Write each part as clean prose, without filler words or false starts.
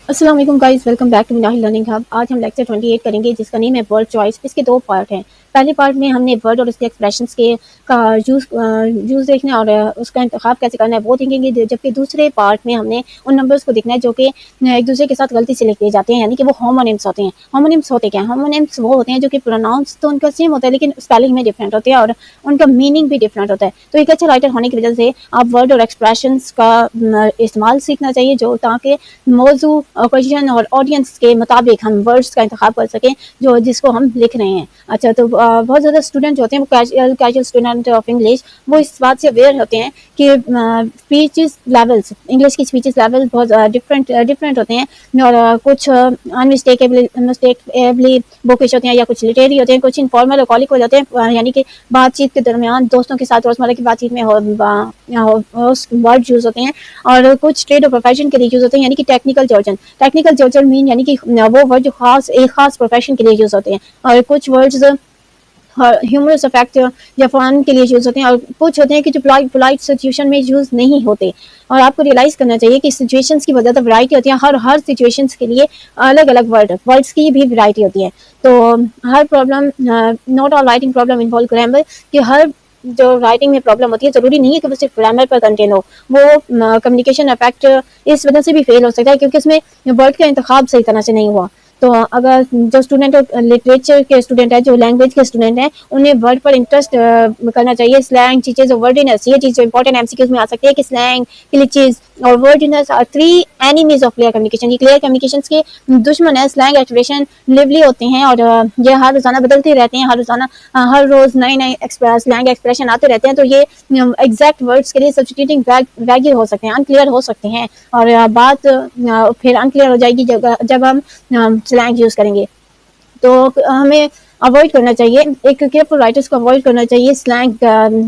अस्सलाम वालेकुम guys, welcome back to Minahil learning hub. आज हम लेक्चर 28 करेंगे जिसका नेम है वर्ड चॉइस। इसके दो पार्ट हैं। पहले पार्ट में हमने वर्ड और उसके एक्सप्रेशंस के का यूज़ देखना है और उसका इंतखाब कैसे करना है वो देखेंगे। जबकि दूसरे पार्ट में हमने उन नंबर्स को देखना है जो कि एक दूसरे के साथ गलती से लिख दिए जाते हैं, यानी कि वो होमोनिम्स होते हैं। होमोनिम्स होते क्या हैं? होमोनिम्स वो होते हैं जो कि प्रोनाउंस तो उनका सेम होता है लेकिन स्पेलिंग में डिफरेंट होते हैं और उनका मीनिंग भी डिफरेंट होता है। तो एक अच्छा राइटर होने की वजह से आप वर्ड और एक्सप्रेशंस का इस्तेमाल सीखना चाहिए, जो ताकि मौजू क्वेश्चन और ऑडियंस के मुताबिक हम वर्ड्स का इंतखाब कर सकें जो जिसको हम लिख रहे हैं। अच्छा, तो बहुत ज़्यादा स्टूडेंट जो होते हैं वो कैजुअल स्टूडेंट ऑफ इंग्लिश, वो इस बात से अवेयर होते हैं कि स्पीचेस लेवल्स, इंग्लिश की स्पीचेस लेवल बहुत डिफरेंट होते हैं और कुछ अनमिस्टेकेबली बुकिश होते हैं या कुछ लिटरेरी होते हैं, कुछ इनफॉर्मल और कॉलिक हो जाते हैं, यानी कि बातचीत के दरमियान दोस्तों के साथ रोज़मर्रा की बातचीत में वर्ड यूज़ होते हैं और कुछ ट्रेड और प्रोफेशन के लिए यूज़ होते हैं, यानी कि टेक्निकल जर्जन मीन यानी कि वो वर्ड जो एक खास प्रोफेशन के लिए यूज़ होते हैं और कुछ वर्ड्स ह्यूमरस इफेक्ट या फन के लिए यूज़ होते हैं और कुछ होते हैं कि जो पोलाइट सिचुएशन में यूज़ नहीं होते। और आपको रियलाइज़ करना चाहिए कि सिचुएशंस की बहुत ज़्यादा वैरायटी होती है। हर सिचुएशंस के लिए अलग अलग वर्ड्स की भी वैरायटी होती है। तो हर problem, not all writing problem involve grammar, कि हर जो राइटिंग में प्रॉब्लम होती है ज़रूरी नहीं है कि वो सिर्फ ग्रामर पर कंटेन हो। वो कम्युनिकेशन इफेक्ट इस वजह से भी फेल हो सकता है क्योंकि उसमें वर्ड का इंतखाब सही तरह से नहीं हुआ। तो अगर जो स्टूडेंट लिटरेचर के स्टूडेंट है, जो लैंग्वेज के स्टूडेंट हैं, उन्हें वर्ड पर इंटरेस्ट करना चाहिए। स्लैंग, चीज़ें, वर्डिनेस, ये चीज़ जो इंपॉर्टेंट एमसीक्यूज में आ सकती है कि स्लैंग, ग्लिचेस और wordiness are three enemies of clear communication. ये क्लियर कम्युनिकेशन के दुश्मन है। स्लैंग, एक्सप्रेशन लिवली होते हैं और ये हर रोज़ाना बदलते रहते हैं। हर रोज़ाना हर रोज़ नए स्लैंग एक्सप्रेशन आते रहते हैं। तो ये एग्जैक्ट वर्ड्स के लिए सब्स्टिट्यूटिंग वैगी हो सकते हैं, अनक्लियर हो सकते हैं और बात फिर अनक्लियर हो जाएगी जब हम स्लैंग यूज़ करेंगे। तो हमें अवॉइड करना चाहिए, एक केयरफुल राइटर्स को अवॉइड करना चाहिए स्लैंग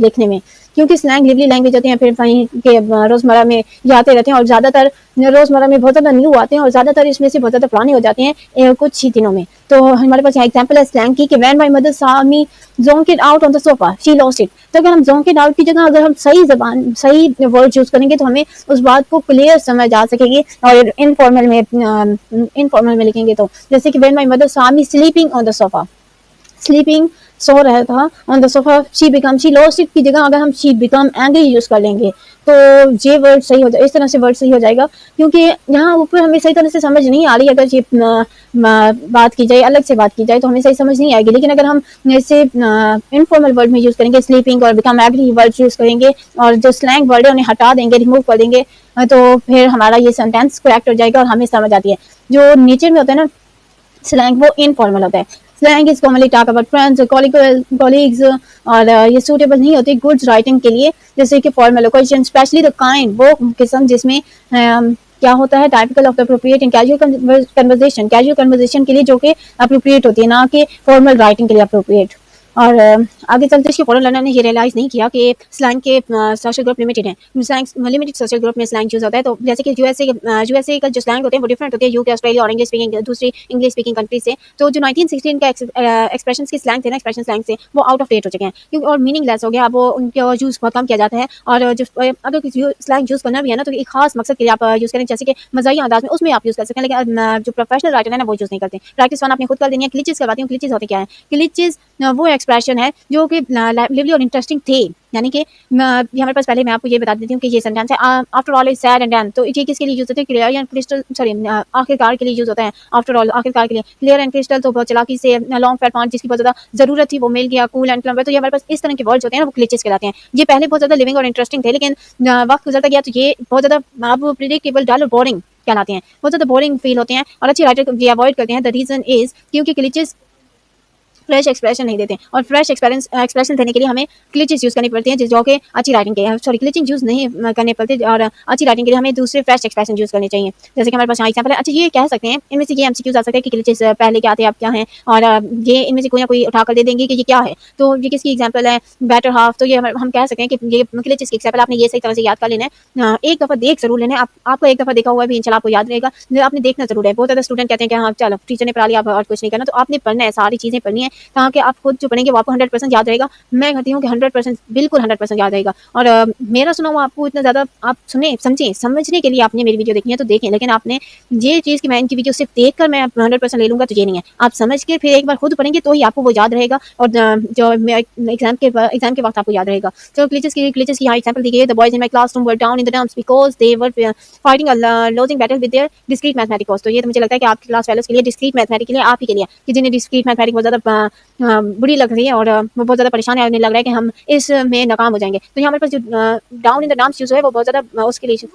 लिखने में, क्योंकि स्लैंग लिवली लैंग्वेज होते हैं, फिर वहीं के रोज़मर्रा में ये आते रहते हैं और ज़्यादातर रोज़मर्रा में बहुत ज़्यादा न्यू आते हैं और ज़्यादातर इसमें से बहुत ज़्यादा पुराने हो जाते हैं कुछ ही दिनों में। तो हमारे पास यहाँ एग्जाम्पल है स्लैंग की कि when my mother saw me zoned out on the sofa she lost it. तो अगर हम zoned आउट की जगह अगर हम सही वर्ड यूज़ करेंगे तो हमें उस बात को क्लियर समझ आ सकेगी। और इनफॉर्मल में लिखेंगे तो जैसे कि when my mother saw me sleeping on the sofa, sleeping so रहा था, on the sofa she lost it की जगह अगर हम शी बिकम एंग्री यूज़ कर लेंगे तो ये वर्ड सही हो जाए, इस तरह से वर्ड सही हो जाएगा। क्योंकि यहाँ ऊपर हमें सही तरह से समझ नहीं आ रही, अगर ये बात की जाए, अलग से बात की जाए तो हमें सही समझ नहीं आएगी। लेकिन अगर हम इसे इनफॉर्मल वर्ड में यूज़ करेंगे, स्लीपिंग और बिकम एंग्री वर्ड यूज़ करेंगे और जो स्लैंग वर्ड है उन्हें हटा देंगे, रिमूव कर देंगे, तो फिर हमारा ये सेंटेंस करेक्ट हो जाएगा और हमें समझ आती है। जो नीचे में होता है ना स्लैंग, वो इनफॉर्मल होता है। Slang is commonly talk about friends, colleagues और ये सूटेबल नहीं होती गुड्स राइटिंग के लिए, जैसे कि formal question, specially the kind, वो किस्म जिसमें क्या होता है typical of the appropriate in casual conversation के लिए जो कि अप्रोप्रिएट होती है, ना कि फॉर्मल राइटिंग के लिए अप्रोप्रिएट। और आगे चलते इसके फॉरन लर्नर ने ये रियलाइज़ नहीं किया कि स्लैंग के सोशल ग्रुप लिमिटेड हैं। स्लैंग लिमिटेड सोशल ग्रुप में स्लैंग यूज़ होता है। तो जैसे कि यूएसए का जो स्लैंग होते हैं वो डिफरेंट होते हैं यूके, ऑस्ट्रेलिया और दूसरी इंग्लिश स्पीकिंग कंट्रीज से। तो जो 1916 का एक्सप्रेशन के स्लैंग थे ना, एक्सप्रेशन स्लैंग से, वो आउट ऑफ डेट हो चुके हैं क्योंकि और मीनिंगलेस हो गया। अब वो उनका यूज़ बहुत कम किया जाता है और जो अगर कुछ स्लैंग यूज़ करना भी है ना तो एक खास मकसद के लिए आप यूज़ करें, जैसे कि मज़ाहिया अंदाज में, उसमें आप यूज़ कर सकते हैं। लेकिन जो प्रोफेशनल राइटर है ना वो यूज़ नहीं करते। प्रैक्टिस वन आपने खुद कर देनी है। ग्लिचेस करवाती हूँ। ग्लिचेस होते क्या है? ग्लिचेस वो एक्सप्रेशन है जो कि लिवली और इंटरेस्टिंग थे, यानी कि हमारे पास पहले मैं आपको ये बता देती हूँ कि ये सेंटेंस है after all is sad and done. तो ये किसके लिए यूज होते हैं? क्लियर एंड क्रिस्टल, सॉरी आखिरकार के लिए यूज होता है। आफ्टर ऑल, आखिरकार के लिए। क्लियर एंड क्रिस्टल तो बहुत चालाकी से, लॉन्ग फैट पॉइंट जिसकी बहुत ज्यादा जरूरत थी वो मिल गया। कूल एंड क्लम्बर, तो ये हमारे पास इस तरह के वर्ड्स होते हैं ना, वो ग्लिचेस कहलाते हैं। ये पहले बहुत ज्यादा लिविंग और इंटरेस्टिंग थे, लेकिन वक्त गुजरता गया तो ये बहुत ज्यादा अब प्रिडिक्टेबल, डल और बोरिंग कहलाते हैं। बहुत ज्यादा बोरिंग फील होते हैं और अच्छी राइटर ये अवॉइड करते हैं। द रीजन इज क्योंकि ग्लिचेस फ्रेश एक्सप्रेशन नहीं देते और फ्रेश एक्सप्रेशन देने के लिए हमें ग्लिचेस यूज़ करनी पड़ती हैं, जो कि अच्छी राइटिंग के, सॉरी ग्लिचिंग यूज़ नहीं करने पड़ते और अच्छी राइटिंग के लिए हमें दूसरे फ्रेश एक्सप्रेशन यूज़ करने चाहिए। जैसे कि हमारे पास यहाँ एग्जाम्पल है। अच्छा, ये कह सकते हैं इनमें से ये एमसीक्यूज आ सकते हैं कि ग्लिचेस पहले क्या थे अब क्या हैं, और ये इनमें से कोई ना कोई उठा कर दे देंगे कि ये क्या है। तो ये किसकी एग्जाम्पल है? Better half. तो ये हम कह सकते हैं कि ये ग्लिचेस की एग्जाम्पल आपने ये सही तरह से याद कर लेना है। एक दफ़ा देख जरूर लेना है। आपको एक दफ़ा देखा हुआ है भी इंशाल्लाह आपको याद रहेगा, आपने देखना जरूर है। बहुत ज़्यादा स्टूडेंट कहते हैं कि हाँ चलो टीचर ने पढ़ा लिया और कुछ नहीं करना, तो आपने पढ़ना है, सारी चीज़ें पढ़नी है ताकि आप खुद जो पढ़ेंगे वो आपको 100% याद रहेगा। मैं कहती हूँ कि 100% बिल्कुल 100% याद रहेगा। और मेरा सुना हुआ आपको इतना ज़्यादा आप सुने, समझें, समझने के लिए आपने मेरी वीडियो देखनी है तो देखें, लेकिन आपने ये चीज़ कि मैं इनकी वीडियो सिर्फ देखकर मैं 100% ले लूँगा तो ये नहीं है। आप समझ के फिर एक बार खुद पढ़ेंगे तो ही आपको वो याद रहेगा और जो एग्ज़ाम के वक़्त आपको याद रहेगा। तो ग्लिचेस की यहाँ एग्जांपल दी गई है। The boys in my classroom were down in the dumps because they were fighting a lodging battle with their discrete mathematics. तो ये तो मुझे लगता है कि आपकी क्लास फेलोज़ के लिए, डिस्क्रीट मैथमेटिक्स के लिए, आप ही के लिए कि जिन्हें डिस्क्रीट मैथमेटिक्स बहुत ज़्यादा बुरी लग रही है और वो बहुत ज़्यादा परेशान है, उन्हें लग रहा है कि हम इसमें नाकाम हो जाएँगे। तो यहाँ हमारे पास जो down in the dumps use है वो बहुत ज़्यादा उसके लिए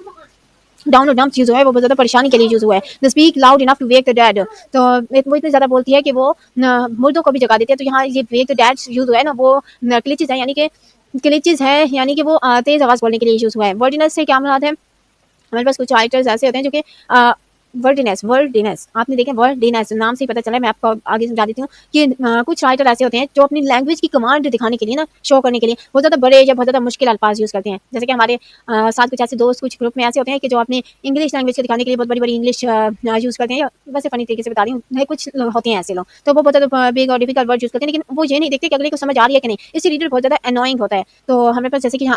डाउन और डम्प्स यूज़ हुआ है, वो बहुत ज़्यादा परेशानी के लिए यूज़ हुआ है। The speak loud enough to wake the dead. तो वो इतनी ज़्यादा बोलती है कि वो मुर्दों को भी जगा देती है। तो यहाँ ये वेक द डेड यूज़ हुआ है ना, वो ग्लिचेस है, यानी कि वो तेज़ आवाज़ बोलने के लिए यूज़ हुआ है। वर्डिनेस से क्या मुराद है? हमारे पास कुछ राइटर्स ऐसे होते हैं जो कि वर्डिनेस आपने देखे, वर्डिनेस नाम से ही पता चला है। मैं आपको आगे समझा देती हूँ कि कुछ राइटर ऐसे होते हैं जो अपनी लैंग्वेज की कमांड दिखाने के लिए ना, शो करने के लिए बहुत ज़्यादा बड़े या बहुत ज़्यादा मुश्किल अल्फाज यूज़ करते हैं। जैसे कि हमारे साथ कुछ ऐसे दोस्त कुछ ग्रुप में ऐसे होते हैं कि जो अपनी इंग्लिश लैंग्वेज को दिखाने के लिए बहुत बड़ी-बड़ी इंग्लिश यूज़ करते हैं, या वैसे फ़नी तरीके से बता रही हूँ। नहीं, कुछ लोग होते हैं ऐसे लोग, तो वो बहुत ज़्यादा बिग और डिफिकल्ट वर्ड यूज़ करते हैं, लेकिन वो ये नहीं देखते कि अगले को समझ आ रही है कि नहीं। इससे रीडर बहुत ज़्यादा एनोइंग होता है। तो हमारे पास जैसे कि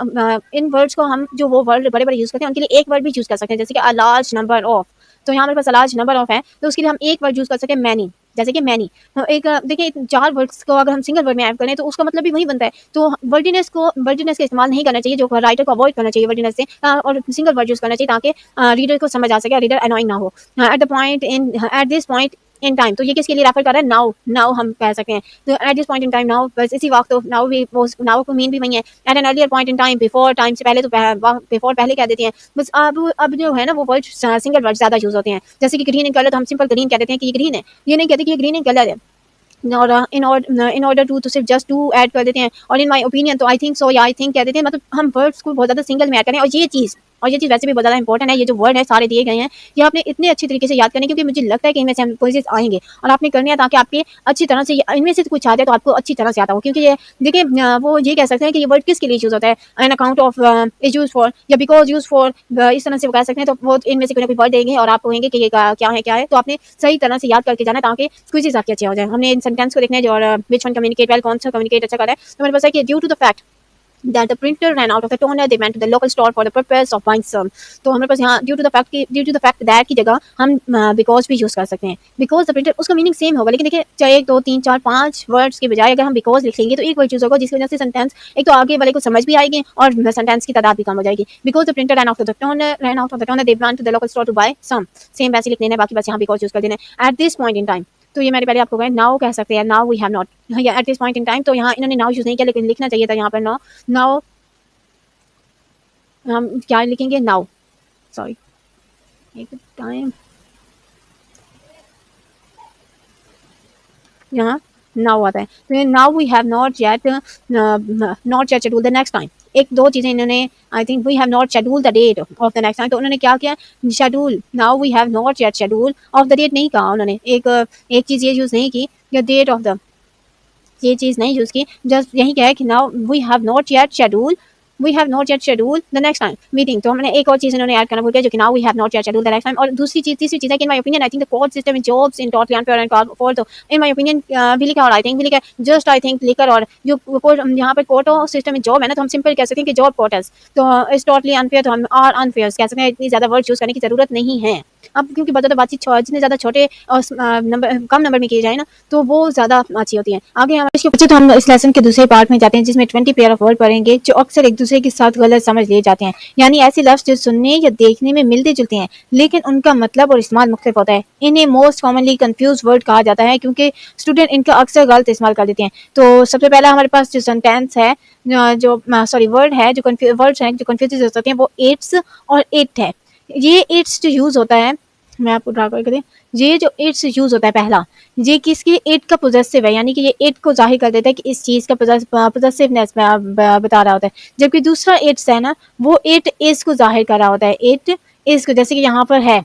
इन वर्ड्स को हम जो वो वर्ड बड़े-बड़े यूज़ करते हैं, उनके लिए एक वर्ड भी यूज़ कर सकते हैं, जैसे कि अ लार्ज नंबर ऑफ। तो यहाँ हमारे पास अ लार्ज नंबर ऑफ है, तो उसके लिए हम एक वर्ड यूज़ कर सकते हैं, मैनी। जैसे कि मैनी एक देखिए 4 वर्ड्स को अगर हम सिंगल वर्ड में ऐड करें तो उसका मतलब भी वही बनता है। तो वर्डिनेस का इस्तेमाल नहीं करना चाहिए, जो राइटर को अवॉइड करना चाहिए वर्डिनेस से, और सिंगल वर्ड यूज़ करना चाहिए ताकि रीडर को समझ आ सके, रीडर एनोइंग ना हो। At this point in time, तो ये किसके लिए रेफर कर रहा है? नाउ। नाउ हम कह सकते हैं। तो at this point in time, now बस इसी वक्त, तो नाउ भी वो नाउ को मीन भी वही है। At an earlier point in time, before time से पहले, तो बिफोर पहले कह देते हैं। बस अब जो है ना वो वर्ड सिंगल वर्ड ज़्यादा यूज़ होते हैं। जैसे कि ग्रीन इन कलर, तो हम सिंपल ग्रीन कह देते हैं कि ये ग्रीन है, ये नहीं कहते कि ये ग्रीन इन कलर है। और इन ऑर्डर टू तो सिर्फ जस्ट टू ऐड कर देते हैं, और इन माय ओपिनियन तो आई थिंक सो या आई थिंक कह देते हैं। मतलब हम वर्ड्स को बहुत ज़्यादा सिंगल में ऐड करें, और ये चीज़ वैसे भी बहुत ज़्यादा इंपॉर्टेंट है। ये जो वर्ड है सारे दिए गए हैं, ये आपने इतने अच्छे तरीके से याद करने, क्योंकि मुझे लगता है कि इनमें से हम क्विज़ेस आएंगे और आपने करने हैं ताकि आपके अच्छी तरह से इनमें से कुछ आ जाए तो आपको अच्छी तरह से आता हो। क्योंकि ये देखिए वो ये कह सकते हैं कि ये वर्ड किसके लिए यूज़ होता है, an account of is use for या बिकॉज यूज फॉर, इस तरह से वो कह सकते हैं। तो वो इनमें से कोई ना कोई वर्ड देंगे और आप कहेंगे कि ये क्या है। तो आपने सही तरह से याद करके जाना ताकि क्विज़ेस आपके अच्छे हो जाए। हमने इन सेंटेंस को देखना है, जो और विच वन कम्युनिकेट वेल, कौन सा कम्युनिकेट अच्छा कर रहा है। तो मेरे पास है कि due to the fact that the printer ran out of the toner, they went to the local store for the purpose of buying some। तो हमारे पास यहाँ due to the fact that की जगह हम बिकॉज भी यूज़ कर सकते हैं। बिकॉज द प्रिंटर, उसका मीनिंग सेम होगा, लेकिन देखिए चाहे 1 2 3 4 5 वर्ड्स के बजाय अगर हम बिकॉज लिख लेंगे तो एक वर्ड यूज़ होगा, जिसकी वजह से सेंटेंस एक तो आगे वाले को समझ भी आएगी और सेंटेंस की तादाद भी कम हो जाएगी। Because the printer ran out of the toner, they went to the local store to buy some। Same वैसे लिख लेना है, बाकी बस यहाँ बिकॉज यूज़ कर देना है। At this point in time, तो ये मैंने पहले आपको कहा, नाउ कह सकते हैं, नाउ वी हैव नॉट, या at this point in time. तो यहाँ इन्होंने नाउ यूज़ नहीं किया, लेकिन लिखना चाहिए था यहाँ पर नाउ हम क्या लिखेंगे, नाउ, सॉरी एक टाइम, यहाँ नाउ आता है। तो now we have not yet schedule the next time. एक दो चीज़ें इन्होंने, I think we have not schedule the date of the next time. तो उन्होंने क्या किया, schedule, now we have not yet schedule of the date नहीं कहा उन्होंने। एक चीज़ ये यूज़ नहीं की, या डेट ऑफ द, ये चीज़ नहीं यूज़ की, जस्ट यही क्या है कि now we have not yet schedule the next time meeting. तो हमने एक और चीज़ इन्होंने ऐड करना भूल गया, जो कि now we have not yet schedule the next time. और तीसरी चीज़ है कि in my opinion I think the court system in jobs in totally unfair and called for. तो इन माय ओपिनियन भी लिखा और आई थिंक भी लिखा, जस्ट आई थिंक लिखकर, और जो कोर्ट यहाँ पर कोर्ट सिस्टम इन जॉब है ना, तो हम सिंपल कह सकते हैं कि जॉब कोर्टस। तो इस टोटली अनफेयर, तो हम आर अनफेयर कह सकते हैं। इतनी ज़्यादा वर्ड यूज़ करने की ज़रूरत नहीं है अब, क्योंकि बहुत ज़्यादा बातचीत जितने ज़्यादा छोटे और कम नंबर में की जाए ना, तो वो ज़्यादा अच्छी होती है। आगे हमारे इसके बच्चे, तो हम इस लेसन के दूसरे पार्ट में जाते हैं, जिसमें 20 पेयर ऑफ वर्ड पढ़ेंगे जो अक्सर एक दूसरे के साथ गलत समझ लिए जाते हैं। यानी ऐसे लफ्ज़ जो सुनने या देखने में मिलते जुलते हैं, लेकिन उनका मतलब और इस्तेमाल मुख्तलिफ होता है। इन्हें मोस्ट कॉमनली कंफ्यूज वर्ड कहा जाता है, क्योंकि स्टूडेंट इनका अक्सर गलत इस्तेमाल कर देते हैं। तो सबसे पहला हमारे पास जो सेंटेंस है, वर्ड है जो वर्ड्स हैं जो कंफ्यूज होते हैं, वो इट्स और इट है। ये इट्स जो यूज़ होता है, मैं आपको ड्रा करके दें, ये जो इट्स यूज़ होता है पहला, ये किसकी, इट का पोजेसिव है, यानी कि ये इट को जाहिर कर देता है कि इस चीज़ का पोजेसिवनेस बता रहा होता है। जबकि दूसरा इट्स है ना, वो इट इज़ को जाहिर कर रहा होता है, इट इज़ को, जैसे कि यहाँ पर है,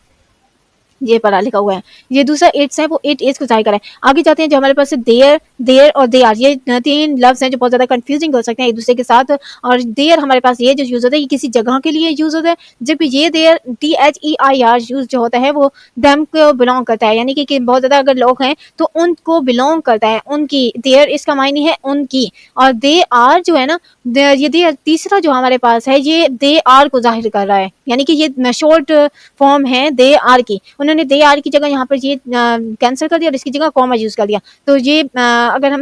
ये पढ़ा लिखा हुआ है। ये दूसरा इट्स है, वो इट इज को जाहिर करा है। आगे जाते हैं, जो हमारे पास देयर, देयर और दे आर, ये तीन लफ्ज हैं जो बहुत ज्यादा कंफ्यूजिंग हो सकते हैं एक दूसरे के साथ। और देयर हमारे पास ये जो यूज होता है ये किसी जगह के लिए यूज होता है, जबकि ये देयर THEIR यूज जो होता है वो दम को बिलोंग करता है, यानी कि बहुत ज्यादा अगर लोग हैं तो उनको बिलोंग करता है, उनकी। देयर इसका मायने है उनकी। और दे आर जो है ना, ये दे तीसरा जो हमारे पास है ये दे आर को जाहिर कर रहा है, यानी कि ये शॉर्ट फॉर्म है दे आर की। उन्होंने दे आर की जगह यहाँ पर ये कैंसिल कर दिया और इसकी जगह कॉमा यूज कर दिया। तो ये अगर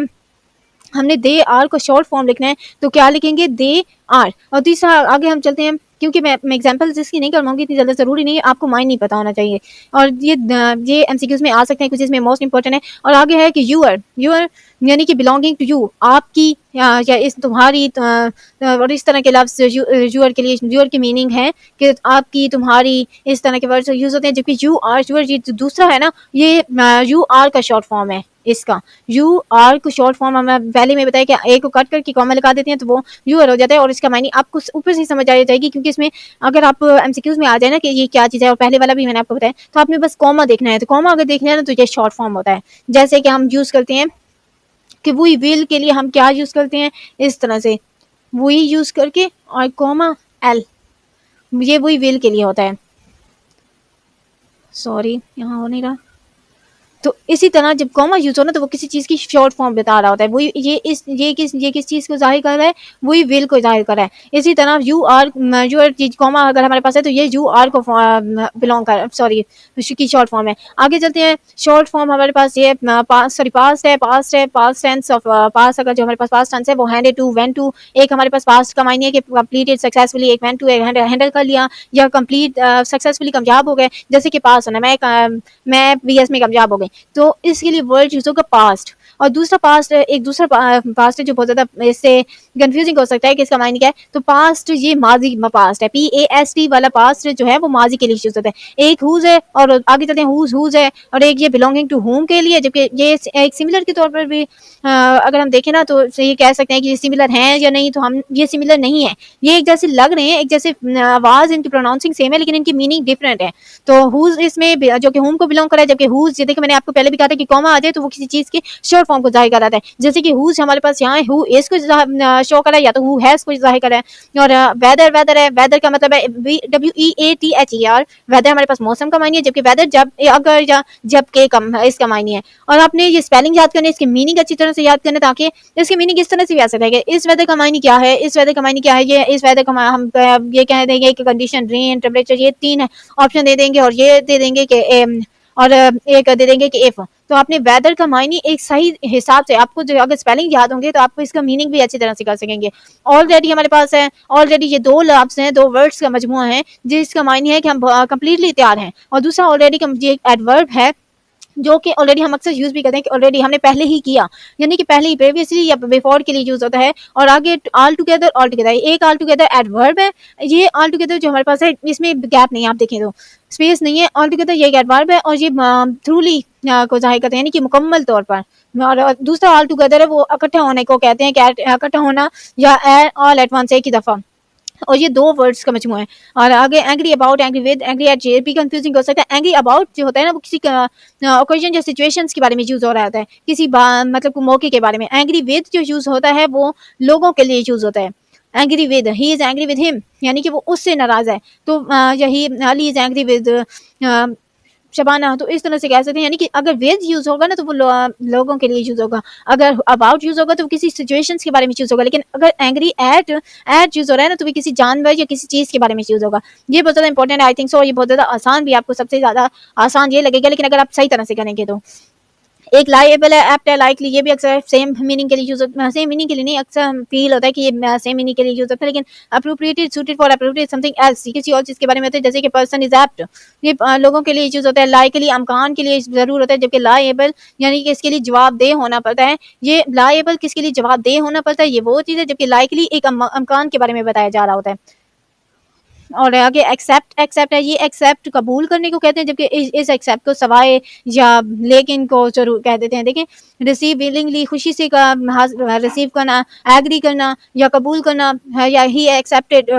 हमने दे आर को शॉर्ट फॉर्म लिखना है तो क्या लिखेंगे, दे आर। और तीसरा आगे हम चलते हैं, क्योंकि मैं एग्जांपल्स इसकी नहीं करवाऊंगी, इतनी ज़्यादा ज़रूरी नहीं है, आपको माइंड नहीं पता होना चाहिए। और ये MCQs में आ सकते हैं कुछ, इसमें मोस्ट इंपॉर्टेंट है। और आगे है कि यूअर, यूअर यानी कि बिलोंगिंग टू यू, आपकी या इस तुम्हारी, और इस तरह के लफ्ज यूअर के लिए, यूअर की मीनिंग है कि आपकी, तुम्हारी, इस तरह के वर्ड्स यूज होते हैं। जबकि यू आर, यूअर ये जो दूसरा है ना, ये यू आर का शॉर्ट फॉर्म है। इसका यू आर को शॉर्ट फॉर्म हमें पहले में बताया कि ए को कट करके कॉमा लगा देते हैं तो वो यू आर हो जाता है। और इसका मायने आपको ऊपर से समझ आ जाएगी, क्योंकि इसमें अगर आप MCQs में आ जाए ना कि ये क्या चीज़ है, और पहले वाला भी मैंने आपको बताया, तो आपने बस कॉमा देखना है। तो कॉमा अगर देखना है ना तो ये शॉर्ट फॉर्म होता है। जैसे कि हम यूज़ करते हैं कि वी विल के लिए हम क्या यूज़ करते हैं, इस तरह से वी यूज़ करके और कॉमा एल, ये वी विल के लिए होता है। सॉरी यहाँ हो नहीं रहा। तो इसी तरह जब कॉमा यूज हो ना तो वो किसी चीज़ की शॉर्ट फॉर्म बता रहा होता है। वही ये किस चीज़ को जाहिर कर रहा है, वही विल को जाहिर कर रहा है। इसी तरह यू आर चीज कॉमा अगर हमारे पास है तो ये यू आर को बिलोंग कर, सॉरी की शॉर्ट फॉर्म है। आगे चलते हैं, शॉर्ट फॉर्म हमारे पास ये पास्ट है, पास्ट टेंस ऑफ पास्ट। अगर जो हमारे पास पास्ट टेंस है वो हैंडेड टू, वेंट टू। एक हमारे पास पास्ट का मायने है कि कंप्लीटेड सक्सेसफुली, एक वेंट टू हैंडल कर लिया या कंप्लीट सक्सेसफुली कामयाब हो गए। जैसे कि पास होना, मैं BS में कामयाब हो गई, तो इसके लिए वर्ड यूज होगा पास्ट। और दूसरा पास्ट, एक दूसरा पास्ट है जो बहुत ज्यादा इससे कंफ्यूजिंग हो सकता है कि इसका मायने क्या है। तो पास्ट ये माजी पास्ट है, PAST वाला पास्ट जो है वो माजी के लिए यूज होता है। एक हुज है और आगे चलते हैं हुज है, और एक ये बिलोंगिंग टू होम के लिए, जबकि ये एक सिमिलर के तौर पर भी अगर हम देखें ना तो ये कह सकते हैं कि ये सिमिलर हैं या नहीं, तो हम ये सिमिलर नहीं है, ये एक जैसे लग रहे हैं, एक जैसे आवाज इनकी प्रोनाउंसिंग सेम है लेकिन इनकी मीनिंग डिफरेंट है। तो हुज इसमें जो कि होम को बिलोंग करा है, जबकि हुज ये देखिए मैंने आपको पहले भी कहा था कि कॉमा आ जाए तो वो किसी चीज की शॉर्ट फॉर्म को जाहिर कराता है। जैसे कि हुज हमारे पास यहाँ हु इज को शो करा है या तो हु हैज को जाहिर करा है। और वेदर है, वेदर का मतलब है WEATHER, वेदर हमारे पास मौसम का मायने है, जबकि वेदर जब, अगर या जब के कम इसका मायने है। और आपने ये स्पेलिंग याद करने, इसकी मीनिंग अच्छी तरह से याद करना, ताकि इसकी मीनिंग इस तरह से भी आ सकता है कि इस वेदर का मायने क्या है, इस वेदर का मायने क्या है, ये इस वेदर का हम ये कह देंगे कि कंडीशन, रेन, टेम्परेचर, ये तीन ऑप्शन दे देंगे, और ये दे देंगे कि और एक दे देंगे कि इफ। तो आपने वेदर का मायने एक सही हिसाब से, आपको जो अगर स्पेलिंग याद होंगे तो आपको इसका मीनिंग भी अच्छी तरह से कर सकेंगे। ऑलरेडी हमारे पास है, ऑलरेडी ये दो लफ्ज हैं, दो वर्ड्स का मजमुआ है जिसका मायने है कि हम कंप्लीटली तैयार हैं। और दूसरा ऑलरेडी का ये एक एडवर्ब है जो कि ऑलरेडी हम अक्सर यूज भी करते हैं कि ऑलरेडी हमने पहले ही किया, यानी कि पहले ही, प्रीवियसली या बिफोर के लिए यूज होता है। और आगे ऑल टुगेदर एक ऑल टुगेदर एडवर्ब है। ये ऑल टुगेदर जो हमारे पास है इसमें गैप नहीं है, आप देखें तो स्पेस नहीं है। ऑल टुगेदर ये एक एडवर्ब है और ये थ्रूली को जाहिर करते हैं, यानी कि मुकम्मल तौर पर। और दूसरा ऑल टुगेदर है, वो इकट्ठा होने को कहते हैं कि इकट्ठा होना या ऑल एट वंस, एक ही दफा। और ये दो वर्ड्स का मजमूआ है। और आगे angry about, angry with, angry at, ये भी कंफ्यूजिंग हो सकता है। एंग्री अबाउट जो होता है ना वो किसी ओकेजन या सिचुएशंस के बारे में यूज हो रहा होता है, किसी मतलब मौके के बारे में। एंग्री विद जो यूज होता है वो लोगों के लिए यूज होता है। Angry with, he is angry with him, यानी कि वो उससे नाराज है। तो यही Ali is angry with Shabana, तो इस तरह से कह सकते हैं, यानी कि अगर विद यूज होगा ना तो वो लोगों के लिए यूज होगा, अगर अबाउट यूज होगा तो वो किसी सिचुएशंस के बारे में यूज होगा। लेकिन अगर एंग्री एट यूज हो रहा है ना तो वो किसी जानवर या किसी चीज के बारे में यूज होगा। ये बहुत ज्यादा इंपॉर्टेंट है आई थिंक सो, और ये बहुत ज्यादा आसान भी, आपको सबसे ज्यादा आसान ये लगेगा, लेकिन अगर आप सही तरह से करेंगे तो। एक लाइएबल है, एप्ट है, लाइकली, ये भी अक्सर सेम मीनिंग के लिए यूज होता है, सेम मीनिंग के लिए नहीं, अक्सर फील होता है कि ये सेम मीनिंग के लिए यूज होता है। लेकिन appropriated, suited for appropriate something else, किसी और चीज के बारे में होता है, जैसे कि पर्सन इज एप्ट, ये लोगों के लिए यूज होता है। लाइकली अमकान के लिए जरूर होता है, जबकि लाइएबल यानी कि इसके लिए जवाबदेह होना पड़ता है। ये लाइएबल किसके लिए जवाबदेह होना पड़ता है, ये वो चीज है, जबकि लाइकली एक अमकान के बारे में बताया जा रहा होता है। और आगे एक्सेप्ट एक्सेप्ट है, ये एक्सेप्ट कबूल करने को कहते हैं, जबकि इस एक्सेप्ट को सवाए या लेकिन को जरूर कह देते हैं। देखें, रिसीव विलिंगली, खुशी से रिसीव करना, एग्री करना या कबूल करना है, या ही एक्सेप्टेड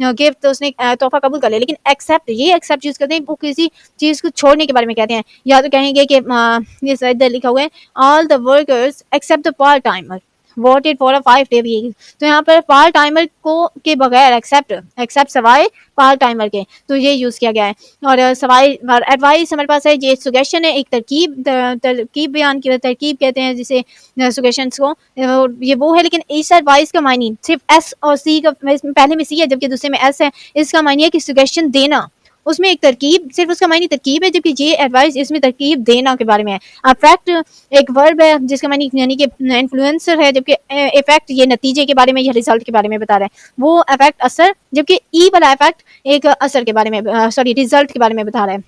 गिफ्ट, तो उसने तोहफा कबूल कर लिया। लेकिन एक्सेप्ट, ये एक्सेप्ट यूज करते हैं वो किसी चीज को छोड़ने के बारे में कहते हैं। या तो कहेंगे कि ये इधर लिखा हुआ है, all the workers except the part timer voted for a 5-day week. तो यहाँ पर पार्ट टाइमर को के बगैर एक्सेप्ट सवाए पार्ट टाइमर के, तो ये यूज किया गया है। और सवाए एडवाइस हमारे पास है, ये सुगेशन है, एक तरकीब बयान की, तरकीब कहते हैं जिसे सुगेशंस को, ये वो है। लेकिन इस एडवाइस का मायने सिर्फ एस और सी का, पहले में सी है जबकि दूसरे में एस है, इसका मायने है कि सुगेशन देना, उसमें एक तरकीब, सिर्फ उसका मायने तरकीब है, जबकि ये एडवाइस इसमें तरकीब देना के बारे में है। अफेक्ट एक वर्ब है जिसका मायने यानी कि इन्फ्लुएंसर है, जबकि इफेक्ट ये नतीजे के बारे में या रिजल्ट के बारे में बता रहा है। वो इफेक्ट असर, जबकि ई वाला इफेक्ट एक असर के बारे में सॉरी रिजल्ट के बारे में बता रहा है।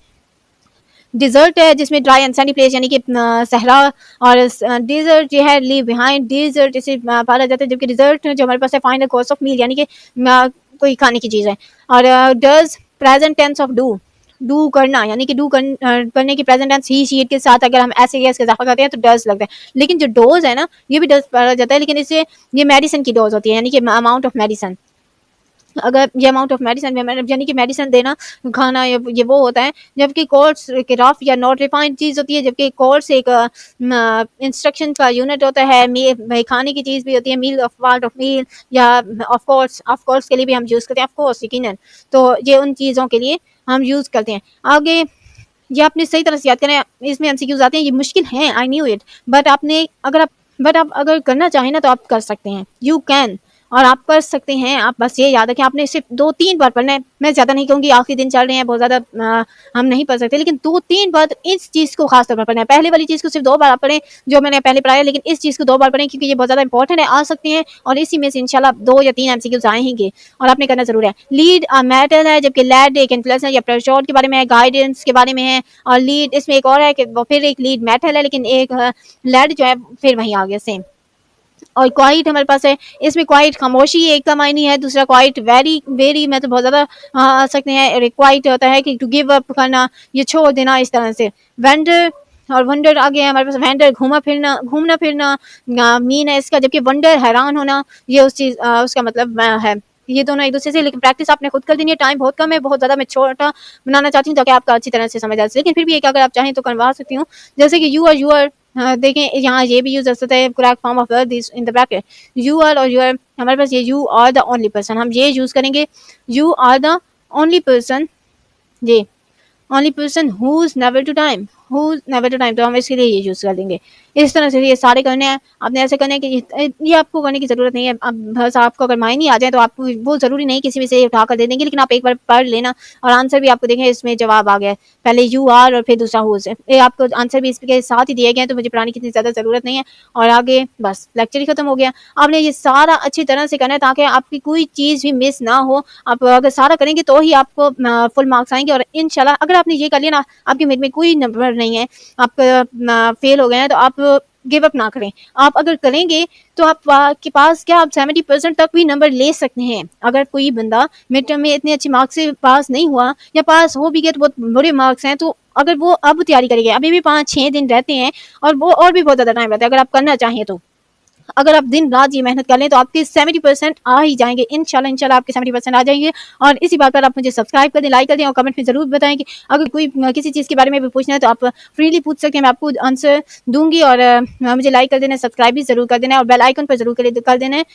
डिजर्ट है जिसमें ड्राई एंड सनी प्लेस यानी कि सहरा, और डिजर्ट जो है लीव बिहाइंड, डिजर्ट इसे पाला जाता है, जबकि डिजर्ट जो हमारे पास है फाइनल कोर्स ऑफ मील यानी कि कोई खाने की चीज़ है। और does present tense of do करना यानी कि करने की प्रेजेंट टेंस ही शी इट के साथ अगर हम ऐसे या इसका इजाफा करते हैं तो डज लगता है। लेकिन जो डोज है ना, ये भी डज पढ़ा जाता है, लेकिन इससे ये मेडिसिन की डोज होती है यानी कि अमाउंट ऑफ मेडिसिन। अगर ये अमाउंट ऑफ मेडिसिन यानी कि मेडिसिन देना, खाना, ये वो होता है। जबकि कोर्स के रफ या नॉट रिफाइंड चीज़ होती है, जबकि कोर्स एक इंस्ट्रक्शन का यूनिट होता है, खाने की चीज़ भी होती है, meal of part of meal, या ऑफ कोर्स के लिए भी हम यूज़ करते हैं, ऑफ कोर्स यकीनन। तो ये उन चीज़ों के लिए हम यूज़ करते हैं। आगे ये आपने सही तरह से याद करें, इसमें एमसीक्यूज आते हैं, ये मुश्किल हैं, आई न्यू इट, बट आप अगर करना चाहें ना तो आप कर सकते हैं, यू कैन, और आप कर सकते हैं। आप बस ये याद रखें, आपने सिर्फ 2-3 बार पढ़ना है। मैं ज़्यादा नहीं कहूँगी, आखिरी दिन चल रहे हैं, बहुत ज़्यादा हम नहीं पढ़ सकते, लेकिन 2-3 बार इस चीज़ को खास तौर पर पढ़ना है। पहले वाली चीज़ को सिर्फ 2 बार आप पढ़ें जो मैंने पहले पढ़ाया, लेकिन इस चीज़ को 2 बार पढ़ें क्योंकि ये बहुत ज़्यादा इंपॉर्टेंट है, आ सकते हैं, और इसी में से इंशाल्लाह 2 या 3 एमसीक्यूज आएंगे और आपने करना जरूर है। लीड मेटल है, जबकि लैड एक इन्फ्लुएंसर या प्रेशर के बारे में है, गाइडेंस के बारे में है। और लीड इसमें एक और है कि वो फिर एक लीड मेटल है, लेकिन एक लैड जो है फिर वहीं आ गया सेम। और क्वाइट हमारे पास है, इसमें क्वाइट खामोशी एक का मायने है, दूसरा क्वाइट वेरी वेरी में तो बहुत ज़्यादा आ सकते हैं। क्वाइट होता है कि टू गिव अप करना, ये छोड़ देना, इस तरह से। वेंडर और वंडर आ गया हमारे पास। वेंडर घूमना फिरना मीन है इसका, जबकि वंडर हैरान होना, ये उस चीज़ उसका मतलब है। ये दोनों एक दूसरे से, लेकिन प्रैक्टिस आपने खुद कर देनी है, टाइम बहुत कम है, बहुत ज़्यादा मैं छोटा बनाना चाहती हूँ ताकि आपका अच्छी तरह से समझ आ सके, लेकिन फिर भी एक अगर आप चाहें तो करवा सकती हूँ। जैसे कि यू आर देखें, यहाँ ये भी यूज हो सकता है, correct form of this in the bracket, you are और यूर, हमारे पास ये you are the only person, हम ये यूज करेंगे, you are the only person, ये only person who is never to time, तो हम इसके लिए ये यूज कर देंगे। इस तरह से ये सारे करने हैं, आपने ऐसे करने की, ये आपको करने की जरूरत नहीं है। अब बस आपको अगर मायने आ जाए तो आपको वो जरूरी नहीं किसी में से उठा कर दे देंगे, लेकिन आप एक बार पढ़ लेना। और आंसर भी आपको देखें, इसमें जवाब आ गया है, पहले यू आर और फिर दूसरा हुज है, ये आपको आंसर भी इसके साथ ही दिए गए हैं, तो मुझे पढ़ाने की इतनी ज्यादा जरूरत नहीं है। और आगे बस लेक्चर ही खत्म हो गया। आपने ये सारा अच्छी तरह से करना है ताकि आपकी कोई चीज भी मिस ना हो। आप अगर सारा करेंगे तो ही आपको फुल मार्क्स आएंगे, और इंशाल्लाह अगर आपने ये कर लिया ना, आपके मिड में कोई नंबर नहीं है, आप फेल हो गए हैं, तो आप गिव अप ना करें। आप अगर करेंगे तो आपके पास क्या, आप 70% तक भी नंबर ले सकते हैं। अगर कोई बंदा मिड टर्म में इतने अच्छे मार्क्स से पास नहीं हुआ, या पास हो भी गया तो बहुत बुरे मार्क्स हैं, तो अगर वो अब तैयारी करेंगे, अभी भी 5-6 दिन रहते हैं, और वो और भी बहुत ज़्यादा टाइम रहता है, अगर आप करना चाहें तो अगर आप दिन रात ये मेहनत कर लें तो आपके 70% आ ही जाएंगे, इंशाल्लाह आपके 70% आ जाएंगे। और इसी बात पर आप मुझे सब्सक्राइब कर दें, लाइक कर दें, और कमेंट में ज़रूर बताएं कि अगर कोई किसी चीज़ के बारे में भी पूछना है तो आप फ्रीली पूछ सकते हैं, मैं आपको आंसर दूंगी। और मुझे लाइक कर देना, सब्सक्राइब भी ज़रूर कर देना, और बेल आइकन पर ज़रूर कर देना है।